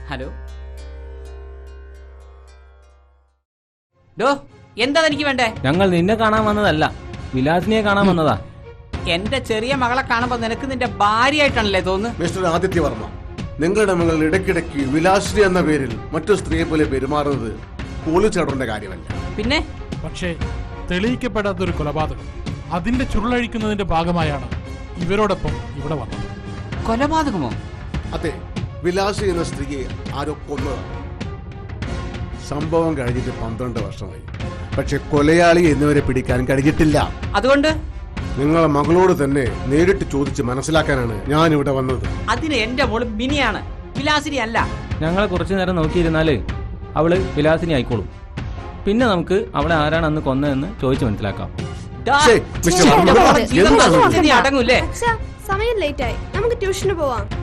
Hello, ഡോ എന്താ എനിക്ക് വേണ്ടേ? ഞങ്ങൾ നിന്നെ കാണാൻ വന്നതല്ല, വിലാസിനിയെ കാണാൻ വന്നതാ. എന്റെ ചെറിയ മകളെ കാണുമ്പോ നിനക്ക് നിന്റെ ഭാര്യയായിട്ടാണല്ലേ തോന്നുന്നു? മിസ്റ്റർ ആദിത്യവർമ്മ, നിങ്ങളുടെ മകൾ ഇടയ്ക്കിടയ്ക്ക് വിലാസിനി എന്ന പേരിൽ മറ്റു സ്ത്രീയെ പോലെ പെരുമാറുന്നത് പോലീസ് കാര്യമല്ല. പിന്നെ പക്ഷേ തെളിയിക്കപ്പെടാത്തൊരു കൊലപാതകം, അതിന്റെ ചുരുളഴിക്കുന്നതിന്റെ ഭാഗമായാണ് ഇവരോടൊപ്പം ഇവിടെ വന്നത്. കൊലപാതകമോ? അതെ, വിലാസി എന്ന സ്ത്രീയെ ആരോ കൊന്നതാണ്. സംഭവം കഴിഞ്ഞിട്ട് 12 വർഷമായി. പക്ഷെ കൊലയാളി എന്നിവരെ പിടിക്കാൻ കഴിഞ്ഞിട്ടില്ല. അതുകൊണ്ട് നിങ്ങളെ മകളോട് തന്നെ നേരിട്ട് ചോദിച്ച് മനസ്സിലാക്കാനാണ് ഞാൻ ഇവിടെ വന്നത്. അതിന് എന്റെ മോള് മിനിയാണ്, വിലാസിനി അല്ല. ഞങ്ങളെ കുറച്ചു നേരം നോക്കിയിരുന്നാല് അവള് വിലാസിനി ആയിക്കോളും. പിന്നെ നമുക്ക് അവളെ ആരാണ് അന്ന് കൊന്നതെന്ന് ചോദിച്ചു മനസ്സിലാക്കാം. അടങ്ങൂലേ? സമയം ലേറ്റായി, നമുക്ക് ട്യൂഷന് പോവാം.